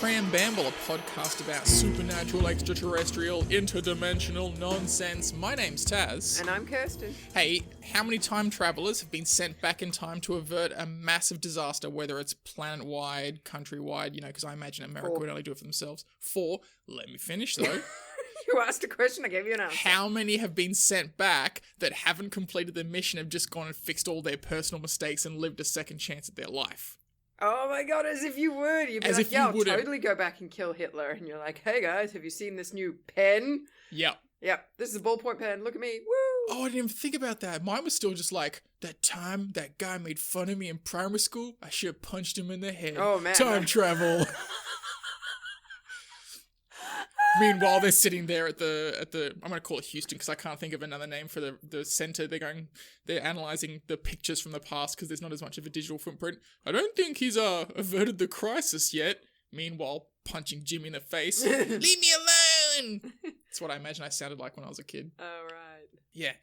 Kram Bamble, a podcast about supernatural, extraterrestrial, interdimensional nonsense. My name's Taz. And I'm Kirsten. Hey, how many time travelers have been sent back in time to avert a massive disaster, whether it's planet-wide, countrywide, because I imagine America would only do it for themselves. 4. Let me finish, though. You asked a question, I gave you an answer. How many have been sent back that haven't completed their mission, have just gone and fixed all their personal mistakes and lived a second chance at their life? Oh my god, as if you would. You'd be As like, if yeah, you I'll wouldn't. totally go back and kill Hitler. And you're like, hey guys, have you seen this new pen? Yep. Yep, this is a ballpoint pen. Look at me. Woo! Oh, I didn't even think about that. Mine was still just like, that time that guy made fun of me in primary school, I should have punched him in the head. Oh, man. Time travel. Meanwhile, they're sitting there at the I'm going to call it Houston because I can't think of another name for the center. They're analyzing the pictures from the past because there's not as much of a digital footprint. I don't think he's averted the crisis yet. Meanwhile, punching Jimmy in the face. Leave me alone! That's what I imagine I sounded like when I was a kid. Oh, right. Yeah.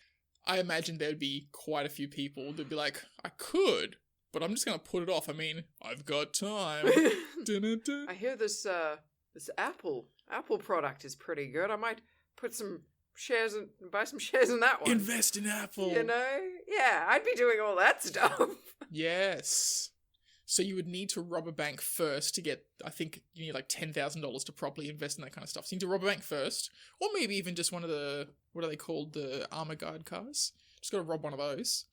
I imagine there'd be quite a few people that'd be like, I could, but I'm just going to put it off. I mean, I've got time. Dun-dun-dun. I hear this Apple product is pretty good. I might put some shares and buy some shares in that one. Invest in Apple. Yeah, I'd be doing all that stuff. Yes. So you would need to rob a bank first to get, I think you need like $10,000 to properly invest in that kind of stuff. So you need to rob a bank first, or maybe even just one of the, what are they called, the armor guard cars. Just gotta rob one of those.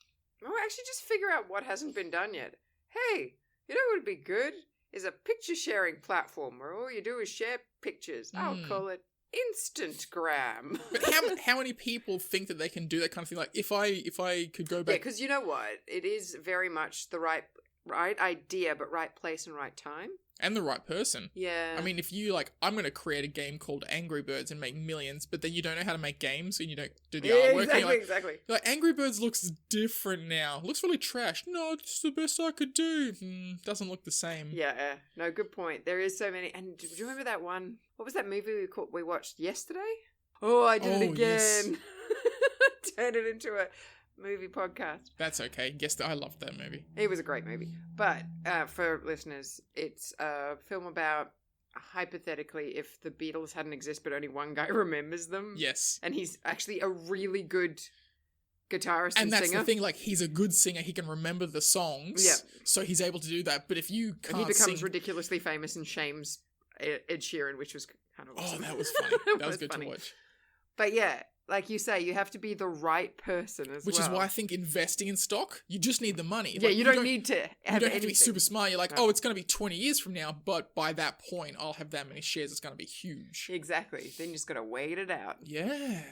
Oh, actually just figure out what hasn't been done yet. Hey, you know what would be good? Is a picture sharing platform where all you do is share pictures. I'll call it Instagram. But how many people think that they can do that kind of thing? Like if I could go back. Yeah, because you know what? It is very much the right idea, but right place and right time. And the right person. Yeah. I mean, if you I'm going to create a game called Angry Birds and make millions, but then you don't know how to make games and you don't do the artwork. Exactly. You're like, Angry Birds looks different now. Looks really trash. No, it's the best I could do. Doesn't look the same. Yeah. No, good point. There is so many. And do you remember that one? What was that movie we watched yesterday? Oh, I did it again. Yes. Turned it into a movie podcast. That's okay. Guess I loved that movie. It was a great movie. But for listeners, it's a film about, hypothetically, if the Beatles hadn't existed but only one guy remembers them. Yes. And he's actually a really good guitarist and singer. And that's the thing, he's a good singer. He can remember the songs. Yeah. So he's able to do that. But if you can't and he becomes sing... ridiculously famous and shames Ed Sheeran, which was kind of awesome. Oh, that was funny. That was good funny. to watch. But yeah, like you say, you have to be the right person as well. Which is why I think investing in stock, you just need the money. Yeah, you don't need to have anything. You don't have to be super smart. You're like, oh, it's going to be 20 years from now, but by that point, I'll have that many shares. It's going to be huge. Exactly. Then you just got to wait it out. Yeah.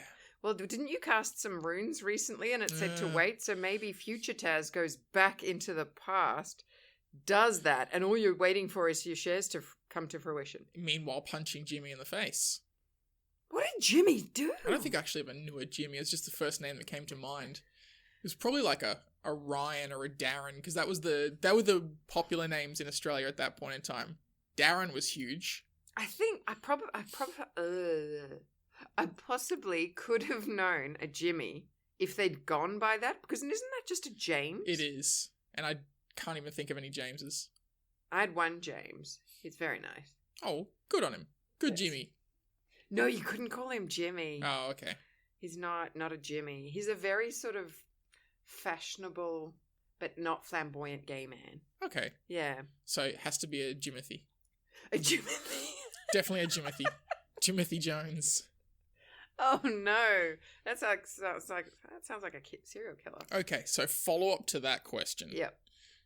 Well, didn't you cast some runes recently and it said to wait? So maybe future Taz goes back into the past, does that, and all you're waiting for is your shares to come to fruition. Meanwhile, punching Jimmy in the face. What did Jimmy do? I don't think I actually ever knew a Jimmy. It's just the first name that came to mind. It was probably like a Ryan or a Darren, because they were the popular names in Australia at that point in time. Darren was huge. I think I possibly could have known a Jimmy if they'd gone by that, because isn't that just a James? It is. And I can't even think of any Jameses. I had one James. He's very nice. Oh, good on him. Good Yes. Jimmy. No, you couldn't call him Jimmy. Oh, okay. He's not a Jimmy. He's a very sort of fashionable but not flamboyant gay man. Okay. Yeah. So it has to be a Jimothy. A Jimothy? Definitely a Jimothy. Jimothy Jones. Oh no. That sounds like a serial killer. Okay, so follow up to that question. Yep.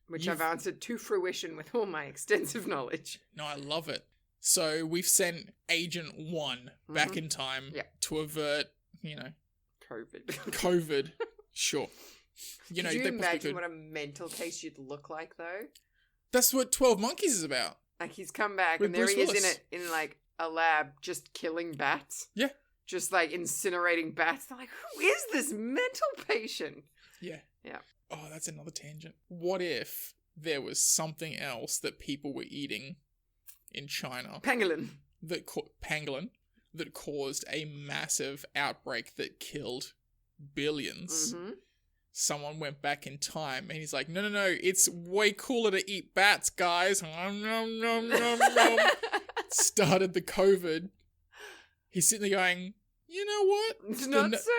Which I've answered to fruition with all my extensive knowledge. No, I love it. So we've sent Agent 1 back in time to avert, COVID. Sure. Can you imagine what a mental case you'd look like, though? That's what 12 Monkeys is about. Like, he's come back With and there Bruce he is Willis. in like a lab just killing bats. Yeah. Just like incinerating bats. They're like, who is this mental patient? Yeah. Yeah. Oh, that's another tangent. What if there was something else that people were eating in China? Pangolin. Pangolin. That caused a massive outbreak that killed billions. Mm-hmm. Someone went back in time and he's like, no, it's way cooler to eat bats, guys. Nom, nom, nom, nom, nom. started the COVID, he's sitting there going, you know what? It's not so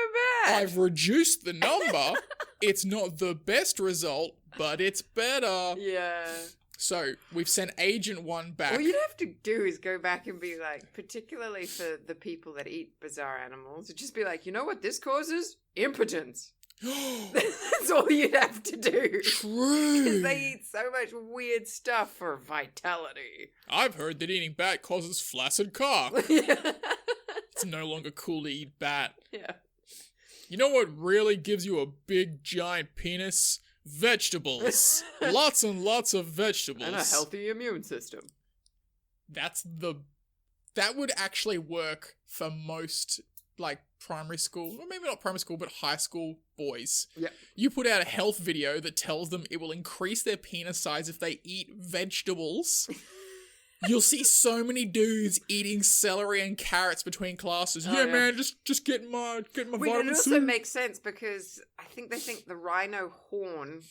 bad. I've reduced the number. It's not the best result, but it's better. Yeah. So we've sent Agent 1 back. All you'd have to do is go back and be like, particularly for the people that eat bizarre animals, just be like, you know what this causes? Impotence. That's all you'd have to do. True. Because they eat so much weird stuff for vitality. I've heard that eating bat causes flaccid cock. Yeah. It's no longer cool to eat bat. Yeah. You know what really gives you a big giant penis? Vegetables. Lots and lots of vegetables. And a healthy immune system. That would actually work for most, like, primary school, or maybe not primary school, but high school boys. Yeah. You put out a health video that tells them it will increase their penis size if they eat vegetables. You'll see so many dudes eating celery and carrots between classes. Oh, yeah. Man, just get my It vitamin also C. makes sense because I think they think the rhino horn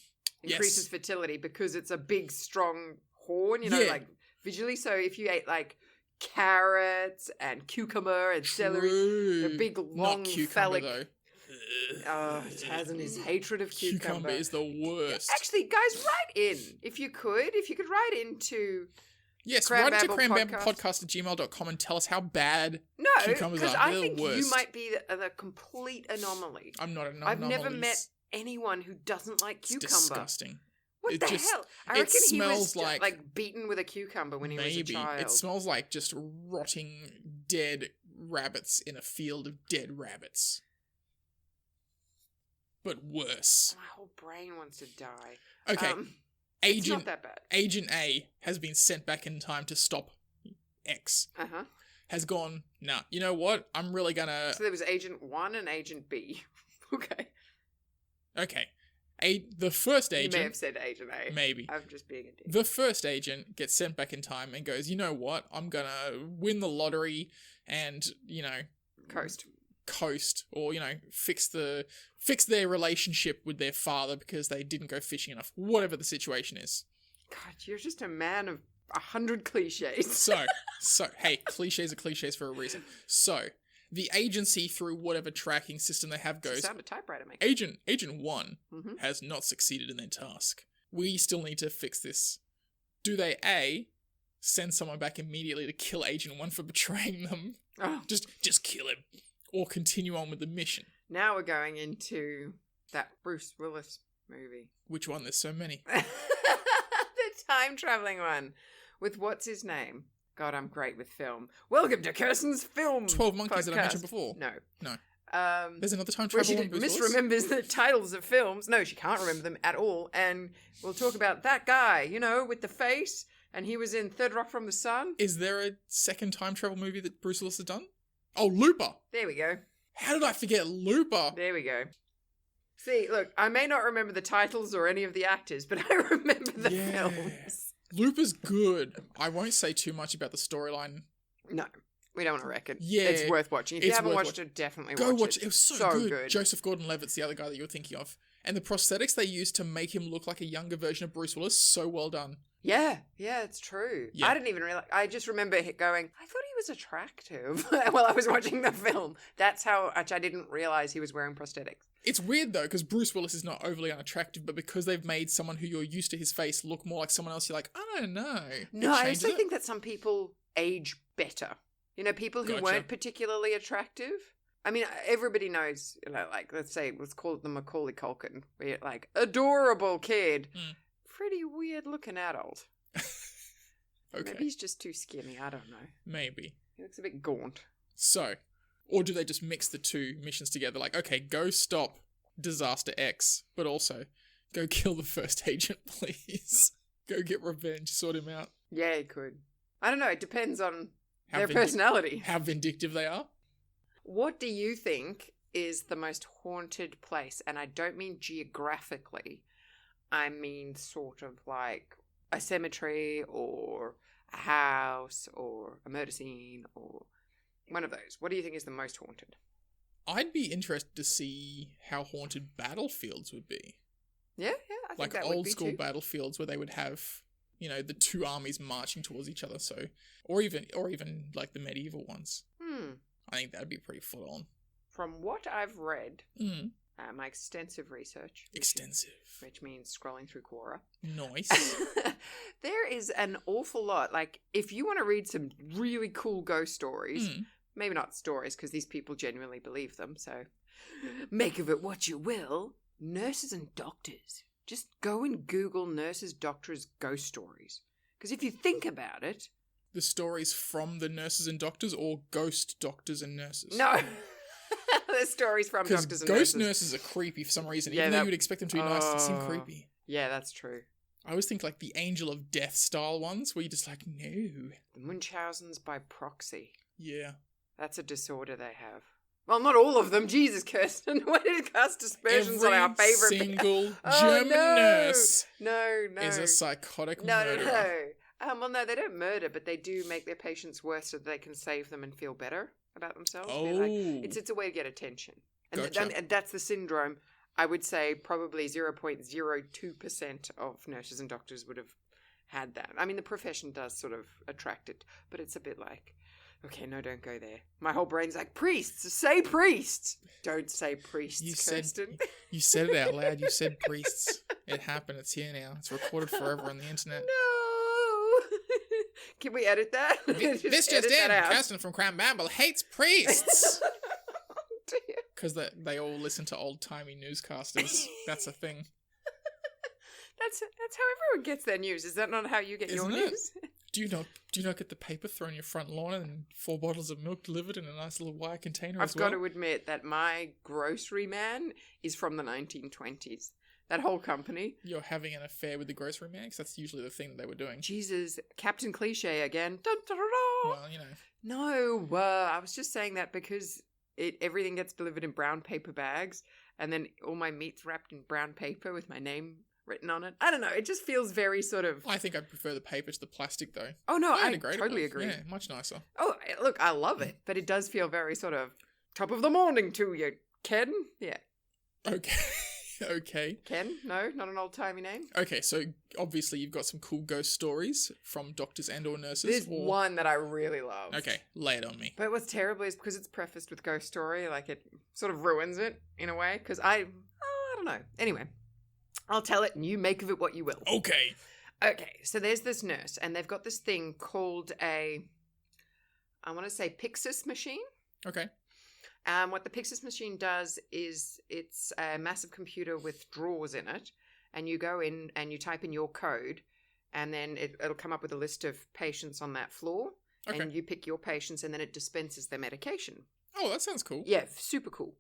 increases fertility because it's a big, strong horn, like visually. So if you ate like carrots and cucumber and celery, the big, long, Not cucumber, phallic. though. Oh, Taz and his hatred of cucumber. Cucumber is the worst. Actually, guys, write in if you could write into. Yes, Kram write into Bamble krambamblepodcast@gmail.com and tell us how bad No, cucumbers because are. I They're think the worst. you might be the complete anomaly. I'm not an I've anomaly. never met anyone who doesn't like It's cucumber. disgusting. What It the just- hell? I it reckon he smells was like- beaten with a cucumber when he was a Maybe. child. It smells like just rotting dead rabbits in a field of dead rabbits. But worse. My whole brain wants to die. Okay, It's not that bad. Agent A has been sent back in time to stop X. Uh-huh. Has gone, nah, you know what? I'm really gonna... So there was Agent 1 and Agent B. Okay. Okay. The first You agent... may have said Agent A. Maybe. I'm just being a dick. The first agent gets sent back in time and goes, you know what? I'm gonna win the lottery and, coast or, fix their relationship with their father because they didn't go fishing enough. Whatever the situation is. God, you're just a man of 100 cliches. So, hey, cliches are cliches for a reason. So, the agency, through whatever tracking system they have, goes, Sound a typewriter makes. Agent 1 Mhm. has not succeeded in their task. We still need to fix this. Do they, A, send someone back immediately to kill Agent 1 for betraying them? Oh, Just kill him. Or continue on with the mission. now we're going into that Bruce Willis movie. Which one? There's so many. The time traveling one with what's his name? God, I'm great with film. Welcome to Kirsten's film 12 Monkeys that I podcast. mentioned before. No. There's another time Where travel she one. Bruce Willis? misremembers the titles of films. No, she can't remember them at all. And we'll talk about that guy, with the face. And he was in Third Rock from the Sun. Is there a second time travel movie that Bruce Willis has done? Oh, Looper. There we go. How did I forget Looper? There we go. See, look, I may not remember the titles or any of the actors, but I remember the films. Looper's good. I won't say too much about the storyline. No, we don't want to wreck it. Yeah. It's worth watching. If you It's haven't worth watched it, definitely Go watch it. It was so good. good. Joseph Gordon-Levitt's the other guy that you were thinking of. And the prosthetics they used to make him look like a younger version of Bruce Willis, so well done. Yeah, it's true. Yeah. I didn't even realize. I just remember going, I thought he was attractive while I was watching the film. That's how much I didn't realize he was wearing prosthetics. It's weird, though, because Bruce Willis is not overly unattractive, but because they've made someone who you're used to his face look more like someone else, you're like, I don't know. No, I also think that some people age better. People who Gotcha. weren't particularly attractive. I mean, everybody knows, let's call it the Macaulay Culkin, where you're like, adorable kid. Mm. Pretty weird looking adult. Okay. Maybe he's just too skinny, I don't know. Maybe. He looks a bit gaunt. So, or do they just mix the two missions together? Like, okay, go stop Disaster X, but also go kill the first agent, please. Go get revenge, sort him out. Yeah, he could. I don't know, it depends on How their personality. How vindictive they are. What do you think is the most haunted place? And I don't mean geographically. I mean sort of like a cemetery or a house or a murder scene or one of those. What do you think is the most haunted? I'd be interested to see how haunted battlefields would be. Yeah, I think Like that would old be school too. battlefields where they would have, You know, the two armies marching towards each other. So, or even like the medieval ones. I think that'd be pretty full on. From what I've read, my extensive research, which means scrolling through Quora. Nice. There is an awful lot. Like, if you want to read some really cool ghost stories, maybe not stories because these people genuinely believe them, so make of it what you will. Nurses and doctors. Just go and Google nurses, doctors, ghost stories. Because if you think about it... The stories from the nurses and doctors or ghost doctors and nurses? No. The stories from doctors and nurses. Because ghost nurses are creepy for some reason. Even though you would expect them to be nice, they seem creepy. Yeah, that's true. I always think like the Angel of Death style ones where you're just like, no. The Munchausen's by proxy. Yeah. That's a disorder they have. Well, not all of them. Jesus, Kirsten. When did cast aspersions on our favourite... Every single German nurse No. is a psychotic murderer. No. Well, no, they don't murder, but they do make their patients worse so that they can save them and feel better about themselves. Oh. It's a way to get attention. And, Gotcha. and that's the syndrome. I would say probably 0.02% of nurses and doctors would have had that. I mean, the profession does sort of attract it, but it's a bit like, okay, no, don't go there. My whole brain's like, priests, say priests. Don't say priests, Kirsten. You said it out loud. You said priests. It happened. It's here now. It's recorded forever on the internet. No. Can we edit that? This just in. Kirsten from Bamble hates priests. Because they all listen to old-timey newscasters. That's a thing. That's how everyone gets their news. Is that not how you get your news? Do you not get the paper thrown on your front lawn and 4 bottles of milk delivered in a nice little wire container as well? I've got to admit that my grocery man is from the 1920s. That whole company. You're having an affair with the grocery man? Because that's usually the thing that they were doing. Jesus, Captain Cliche again. Dun, dun, dun, dun. Well, you know. No, I was just saying that because everything gets delivered in brown paper bags, and then all my meat's wrapped in brown paper with my name written on it. I don't know. It just feels very sort of... I think I prefer the paper to the plastic, though. Oh, no, I totally agree. Yeah, much nicer. Oh, look, I love it, but it does feel very sort of top of the morning to you, Ken. Yeah. Okay. Okay. Ken? No, not an old-timey name. Okay, so obviously you've got some cool ghost stories from doctors and or nurses. There's one that I really love. Okay, lay it on me. But what's terrible is because it's prefaced with ghost story, like it sort of ruins it in a way, because I don't know. Anyway, I'll tell it and you make of it what you will. Okay. Okay, so there's this nurse and they've got this thing called I want to say Pyxis machine. Okay. What the Pyxis machine does is it's a massive computer with drawers in it, and you go in and you type in your code, and then it'll come up with a list of patients on that floor, and you pick your patients, and then it dispenses their medication. Oh, that sounds cool. Yeah, super cool.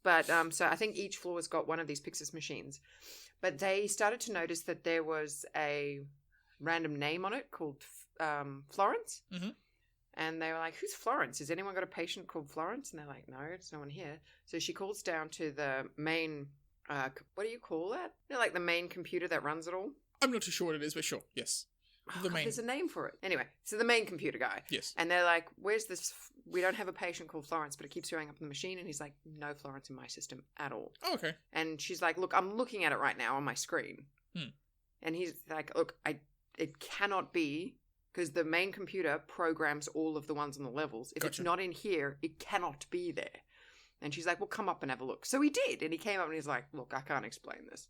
But so I think each floor has got one of these Pyxis machines. But they started to notice that there was a random name on it called Florence. Mm-hmm. And they were like, who's Florence? Has anyone got a patient called Florence? And they're like, no, there's no one here. So she calls down to the main, what do you call that? Like the main computer that runs it all? I'm not too sure what it is, but sure, yes. There's a name for it. Anyway, so the main computer guy. Yes. And they're like, where's this? We don't have a patient called Florence, but it keeps showing up in the machine. And he's like, no Florence in my system at all. Oh, okay. And she's like, look, I'm looking at it right now on my screen. And he's like, look, it cannot be... Because the main computer programs all of the ones on the levels. If it's not in here, it cannot be there. And she's like, well, come up and have a look. So he did. And he came up and he's like, look, I can't explain this.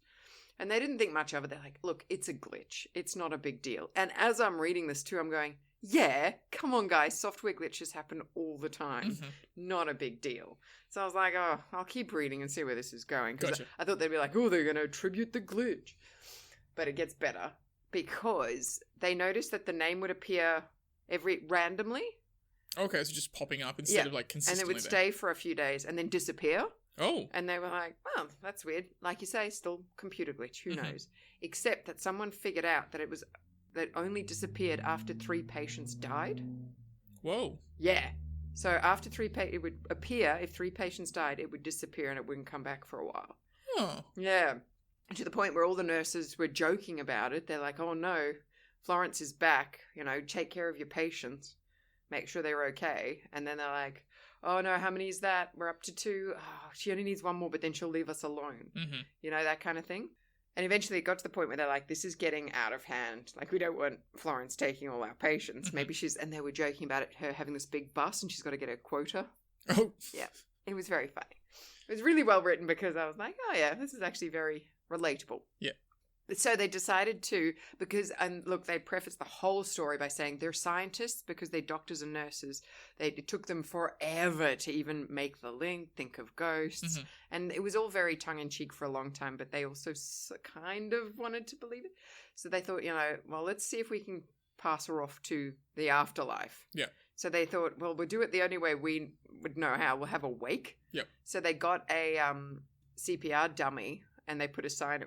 And they didn't think much of it. They're like, look, it's a glitch. It's not a big deal. And as I'm reading this too, I'm going, yeah, come on, guys. Software glitches happen all the time. Mm-hmm. Not a big deal. So I was like, oh, I'll keep reading and see where this is going. Because I thought they'd be like, oh, they're going to attribute the glitch. But it gets better. Because they noticed that the name would appear randomly. Okay, so just popping up instead of like consistently. And it would stay for a few days and then disappear. Oh. And they were like, well, that's weird. Like you say, still computer glitch. Who knows? Except that someone figured out that that only disappeared after 3 patients died. Whoa. Yeah. So after it would appear, if 3 patients died, it would disappear and it wouldn't come back for a while. Oh. Yeah. To the point where all the nurses were joking about it. They're like, oh no, Florence is back. You know, take care of your patients. Make sure they're okay. And then they're like, oh no, how many is that? We're up to 2. Oh, she only needs 1 more, but then she'll leave us alone. Mm-hmm. You know, that kind of thing. And eventually it got to the point where they're like, this is getting out of hand. Like, we don't want Florence taking all our patients. Maybe and they were joking about her having this big bus and she's got to get her quota. Oh. Yeah. It was very funny. It was really well written because I was like, oh yeah, this is actually very relatable. Yeah. So they decided to, and look, they prefaced the whole story by saying they're scientists because they're doctors and nurses. It took them forever to even make the link, think of ghosts. And it was all very tongue-in-cheek for a long time, but they also kind of wanted to believe it. So they thought, well, let's see if we can pass her off to the afterlife. Yeah. So they thought, well, we'll do it the only way we would know how. We'll have a wake. Yep. So they got a CPR dummy. And they put a sign,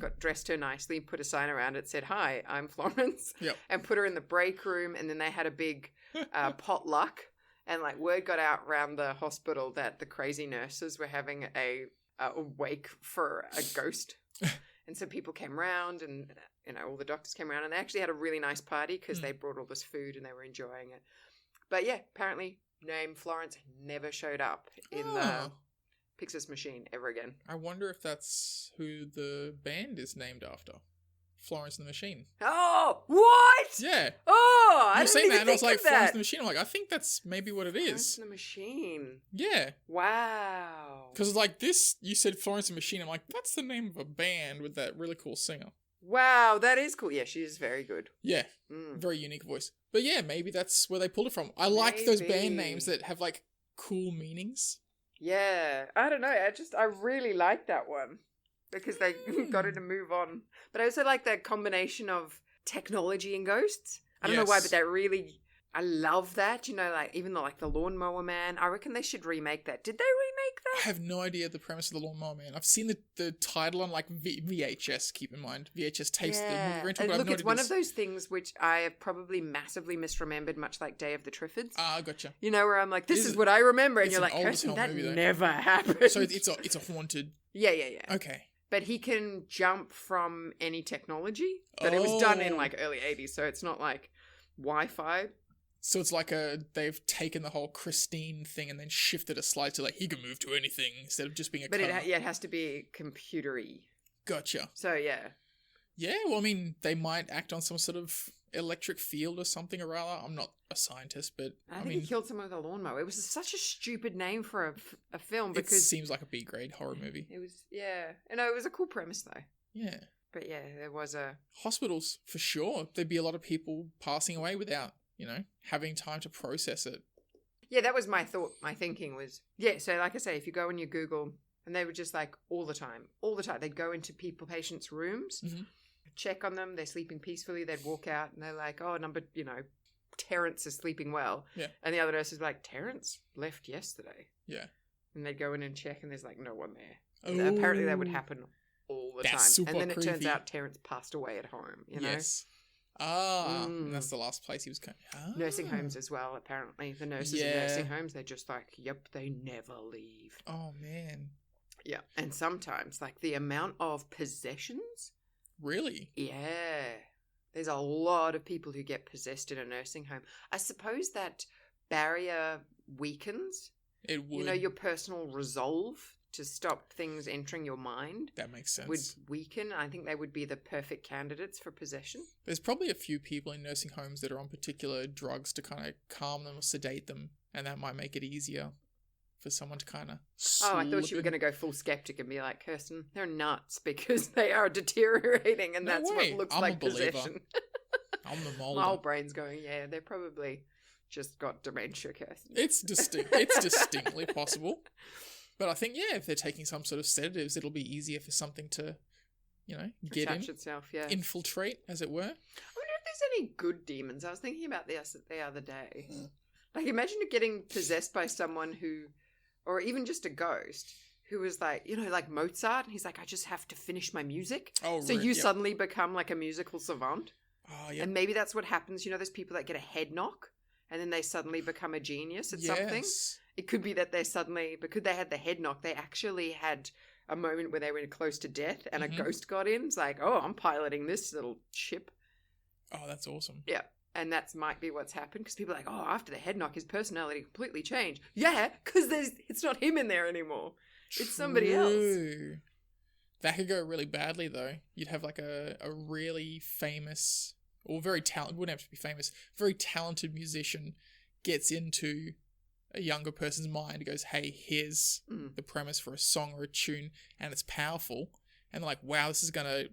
got dressed her nicely, put a sign around it, said, "Hi, I'm Florence," and put her in the break room. And then they had a big potluck, and like word got out around the hospital that the crazy nurses were having a wake for a ghost. And so people came around, and all the doctors came around, and they actually had a really nice party because they brought all this food and they were enjoying it. But yeah, apparently, name Florence never showed up in the Pixis machine ever again. I wonder if that's who the band is named after. Florence and the Machine. Oh, what? Yeah. Oh, I was didn't saying even that, and I was think like, of Florence that. and the Machine. I'm like, I think that's maybe what it is. Florence and the Machine. Yeah. Wow. Because like this, you said Florence and the Machine. I'm like, that's the name of a band with that really cool singer. Wow, that is cool. Yeah, she is very good. Yeah. Very unique voice. But yeah, maybe that's where they pulled it from. I like those band names that have like cool meanings. Yeah, I don't know. I really like that one because they got her to move on. But I also like that combination of technology and ghosts. I don't know why, but I love that. Like even the Lawnmower Man. I reckon they should remake that. Did they remake that? I have no idea the premise of the Lawnmower Man. I've seen the title on like VHS. Keep in mind, VHS tapes. The movie rental. But look, it's one of those things which I have probably massively misremembered, much like Day of the Triffids. Ah, gotcha. Where I'm like, this is what I remember, and you're like, Kirsten, that never happened. So it's a haunted. Yeah. Okay. But he can jump from any technology, but it was done in like early 80s, so it's not like Wi-Fi. So it's like they've taken the whole Christine thing and then shifted a slide to like he can move to anything instead of just being a But it has to be computery. Gotcha. So yeah. Yeah, well, I mean, they might act on some sort of electric field or something or other. I'm not a scientist, but I think he killed someone with a lawnmower. It was such a stupid name for a film because it seems like a B-grade horror movie. It was, yeah. It was a cool premise though. Yeah. But yeah, there was hospitals for sure. There'd be a lot of people passing away without, having time to process it. Yeah, that was my thought. My thinking was, so like I say, if you go on your Google, and they were just like all the time, they'd go into patients' rooms, check on them, they're sleeping peacefully, they'd walk out, and they're like, oh, Terrence is sleeping well. Yeah. And the other nurse is like, Terrence left yesterday. Yeah. And they'd go in and check, and there's like no one there. And apparently that would happen all the time. Super and then it creepy. turns out Terrence passed away at home, Yes. And that's the last place he was going. Nursing homes as well, apparently. The nurses in nursing homes, they're just like, yep, they never leave. Oh, man. Yeah. And sometimes, like, the amount of possessions. Really? Yeah. There's a lot of people who get possessed in a nursing home. I suppose that barrier weakens. It would. Your personal resolve to stop things entering your mind. That makes sense. Would weaken. I think they would be the perfect candidates for possession. There's probably a few people in nursing homes that are on particular drugs to kind of calm them or sedate them, and that might make it easier for someone to kind of I thought you were going to go full skeptic and be like, Kirsten, they're nuts because they are deteriorating and that's what looks like possession. I'm the mold. My whole brain's going, yeah, they're probably just got dementia, Kirsten. It's distinctly possible. But I think, if they're taking some sort of sedatives, it'll be easier for something to, get in. Itself, yeah. Infiltrate, as it were. I wonder if there's any good demons. I was thinking about this the other day. Like, imagine getting possessed by someone who, or even just a ghost, who was like, like Mozart, and he's like, I just have to finish my music. Oh, so you suddenly become like a musical savant. Oh, yeah. And maybe that's what happens. There's people that get a head knock, and then they suddenly become a genius at something. It could be that they suddenly, because they had the head knock, they actually had a moment where they were close to death and a ghost got in. It's like, oh, I'm piloting this little ship. Oh, that's awesome. Yeah. And that might be what's happened because people are like, oh, after the head knock, his personality completely changed. Yeah, because it's not him in there anymore. It's somebody else. That could go really badly, though. You'd have like a really famous, or very talented, wouldn't have to be famous, very talented musician gets into a younger person's mind, goes, hey, here's the premise for a song or a tune, and it's powerful. And they're like, wow, this is going to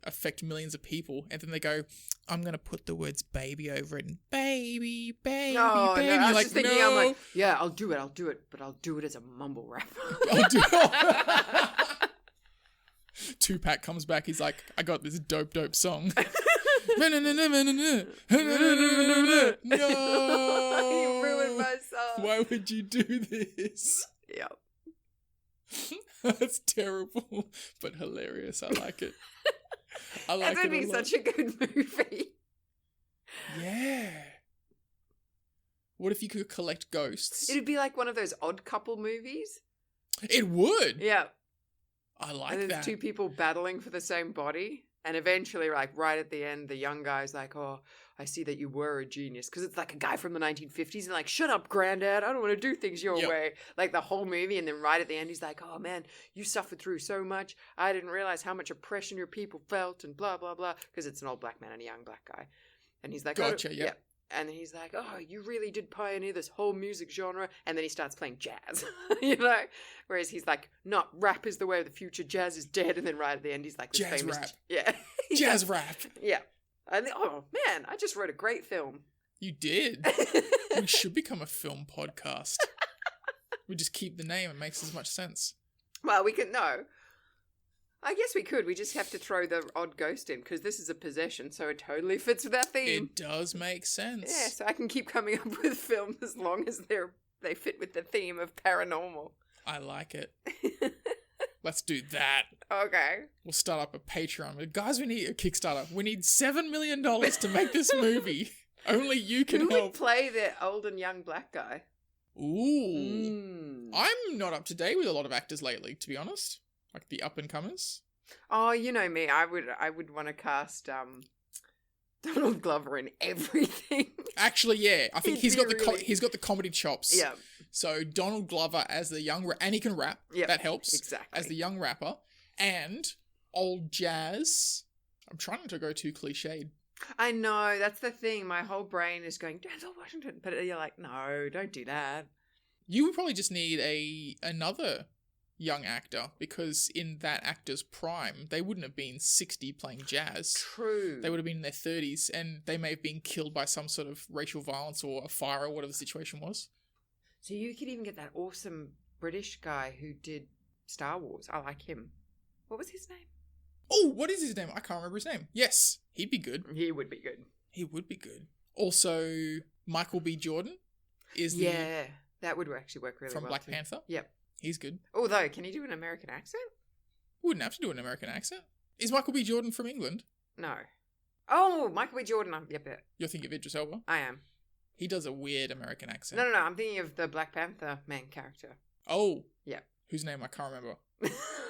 affect millions of people. And then they go, I'm going to put the words baby over it, and baby, baby, baby. No, I was like, just thinking, no. I'm like, yeah, I'll do it, but I'll do it as a mumble rap. Tupac comes back, he's like, I got this dope song. No! You ruined my song. Why would you do this? Yep. That's terrible, but hilarious. I like it. I like That would it be a lot. such a good movie. Yeah. What if you could collect ghosts? It would be like one of those odd couple movies. It would. Yeah. I like And there's that. two people battling for the same body. And eventually, like, right at the end, the young guy's like, oh, I see that you were a genius. Because it's like a guy from the 1950s and like, shut up, granddad. I don't want to do things your way. Like the whole movie. And then right at the end, he's like, oh, man, you suffered through so much. I didn't realize how much oppression your people felt and blah, blah, blah. Because it's an old black man and a young black guy. And he's like, Gotcha, oh, yeah. And he's like, oh, you really did pioneer this whole music genre. And then he starts playing jazz, you know? Whereas he's like, not rap is the way of the future. Jazz is dead. And then right at the end, he's like, this Jazz famous rap. Yeah. Jazz rap. Yeah. Oh, man, I just wrote a great film. You did. We should become a film podcast. We just keep the name. It makes as much sense. Well, we could, no. I guess we could. We just have to throw the odd ghost in because this is a possession, so it totally fits with our theme. It does make sense. Yeah, so I can keep coming up with films as long as they fit with the theme of paranormal. I like it. Let's do that. Okay. We'll start up a Patreon. Guys, we need a Kickstarter. We need $7 million to make this movie. Only you can Who help. would play the old and young black guy? Ooh. I'm not up to date with a lot of actors lately, to be honest. Like the up-and-comers. Oh, you know me. I would want to cast Donald Glover in everything. Actually, yeah. I think He's he's got really- he's got the comedy chops. Yeah. So Donald Glover as the young and he can rap. Yep, That helps. exactly. As the young rapper, and old Jazz. I'm trying not to go too cliched. I know, that's the thing. My whole brain is going, Denzel Washington. But you're like, no, don't do that. You would probably just need another young actor, because in that actor's prime, they wouldn't have been 60 playing jazz. True. They would have been in their 30s, and they may have been killed by some sort of racial violence or a fire or whatever the situation was. So you could even get that awesome British guy who did Star Wars. I like him. What was his name? Oh, what is his name? I can't remember his name. Yes, he'd be good. He would be good. He would be good. Also, Michael B. Jordan is Yeah, that would actually work really from well Black too. Panther. Yep. He's good. Although, can he do an American accent? Wouldn't have to do an American accent. Is Michael B. Jordan from England? No. Oh, Michael B. Jordan. Yep. You're thinking of Idris Elba? I am. He does a weird American accent. No. I'm thinking of the Black Panther main character. Oh. Yeah. Whose name I can't remember.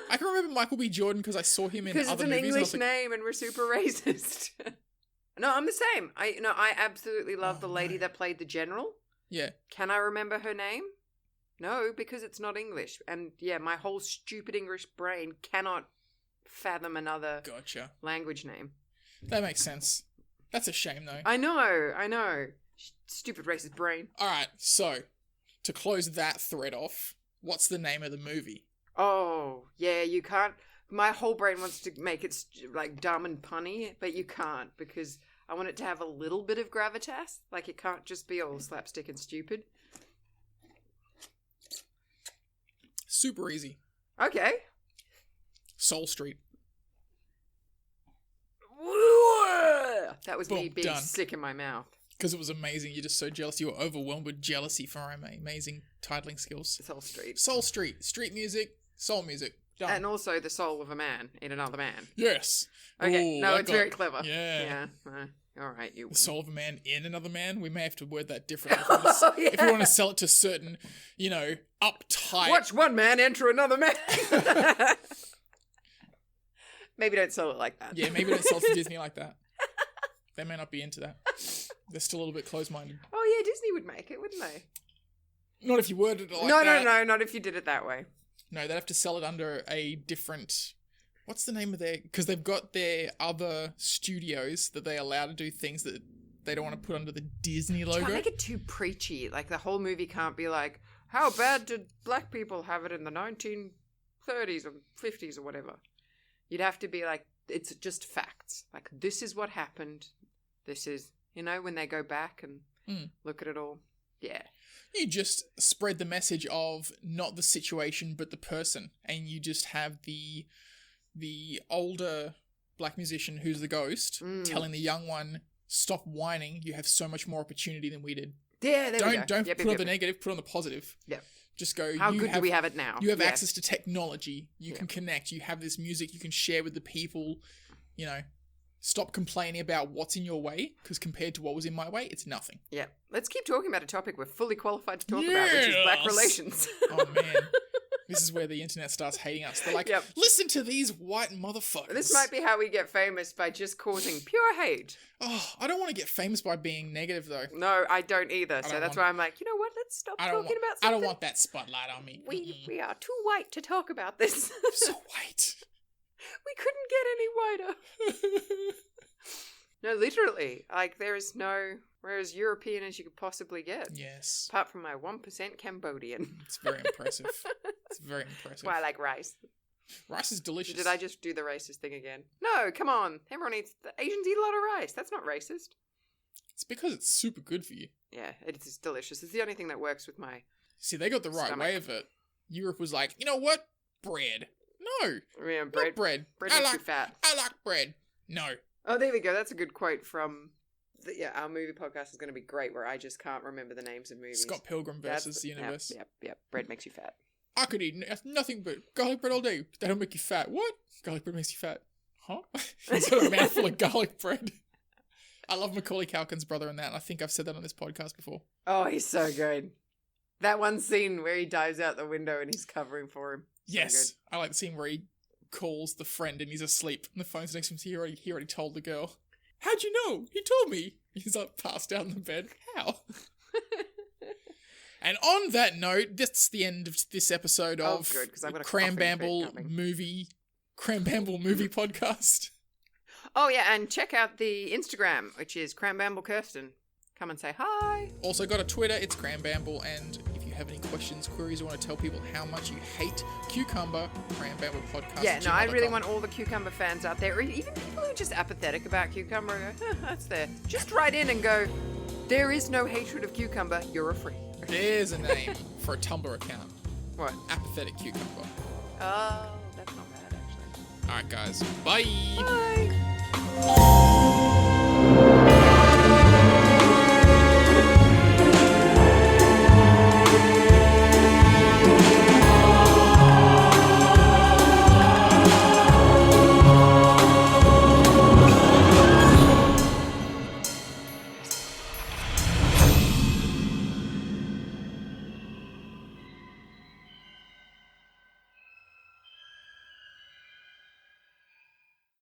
I can remember Michael B. Jordan because I saw him in Because other it's an movies. English name and we're super racist. No, I'm the same. I absolutely love the lady that played the general. Yeah. Can I remember her name? No, because it's not English. And yeah, my whole stupid English brain cannot fathom another Gotcha. language name. That makes sense. That's a shame though. I know. Stupid racist brain. Alright, so, to close that thread off, what's the name of the movie? Oh, yeah, you can't. My whole brain wants to make it like dumb and punny, but you can't because I want it to have a little bit of gravitas. Like it can't just be all slapstick and stupid. Super easy. Okay. Soul Street. That was Boom, me being done. sick in my mouth. Because it was amazing. You're just so jealous. You were overwhelmed with jealousy for our amazing titling skills. Soul Street. Soul Street. Street music. Soul music. Done. And also the soul of a man in another man. Yes. Okay, Ooh, no, that it's got- very clever. Yeah. All right, you. The soul of a man in another man. We may have to word that differently. Oh, yeah. If we want to sell it to certain, uptight. Watch one man enter another man. Maybe don't sell it like that. Yeah, maybe don't sell it to Disney like that. They may not be into that. They're still a little bit closed-minded. Oh yeah, Disney would make it, wouldn't they? Not if you worded it like No, that. no, not if you did it that way. No, they'd have to sell it under a different what's the name of their... Because they've got their other studios that they allow to do things that they don't want to put under the Disney logo. Can't make it too preachy. Like, the whole movie can't be like, how bad did black people have it in the 1930s or 50s or whatever? You'd have to be like, it's just facts. Like, this is what happened. This is, you know, when they go back and look at it all. Yeah. You just spread the message of not the situation, but the person. And you just have the older black musician who's the ghost telling the young one, stop whining. You have so much more opportunity than we did. Yeah, there we go. Don't put on the negative, put on the positive. Yeah. Just go, how good do we have it now? You have access to technology. You can connect. You have this music you can share with the people. You know, stop complaining about what's in your way, because compared to what was in my way, it's nothing. Yeah. Let's keep talking about a topic we're fully qualified to talk about, which is black relations. Oh, man. This is where the internet starts hating us. They're like, listen to these white motherfuckers. This might be how we get famous, by just causing pure hate. Oh, I don't want to get famous by being negative, though. No, I don't either. So that's why I'm like, you know what? Let's stop talking about something. I don't want that spotlight on me. We are too white to talk about this. So white. We couldn't get any whiter. No, literally. Like, there is we're as European as you could possibly get. Yes. Apart from my 1% Cambodian. It's very impressive. It's very impressive. That's why I like rice. Rice is delicious. Did I just do the racist thing again? No, come on. Everyone eats... Asians eat a lot of rice. That's not racist. It's because it's super good for you. Yeah, it's delicious. It's the only thing that works with my See, they got the right way of it. Europe was like, you know what? Bread. No. Yeah, Not bread. Bread makes you fat. I like bread. No. Oh, there we go. That's a good quote from... our movie podcast is going to be great, where I just can't remember the names of movies. Scott Pilgrim versus the Universe. Yep. Bread makes you fat. I could eat nothing but garlic bread all day. That'll make you fat. What? Garlic bread makes you fat. Huh? He's got a mouthful of garlic bread. I love Macaulay Culkin's brother in that, and I think I've said that on this podcast before. Oh, he's so good. That one scene where he dives out the window and he's covering for him. Yes. I like the scene where he calls the friend and he's asleep, and the phone's next to him, so he already told the girl. How'd you know? He told me. He's like passed out in the bed. How? And on that note, that's the end of this episode of Krambamble movie podcast. Oh yeah, and check out the Instagram, which is krambamblepodcast. Come and say hi. Also got a Twitter, it's Krambamble, and if you have any questions, queries, or want to tell people how much you hate Cucumber, krambamblepodcast. Yeah, no, I really want all the Cucumber fans out there, or even people who are just apathetic about Cucumber, go, that's there. Just write in and go, there is no hatred of Cucumber, you're a freak. There's a name for a Tumblr account. What? Apathetic Cucumber. Oh, that's not bad, actually. Alright, guys. Bye! Bye!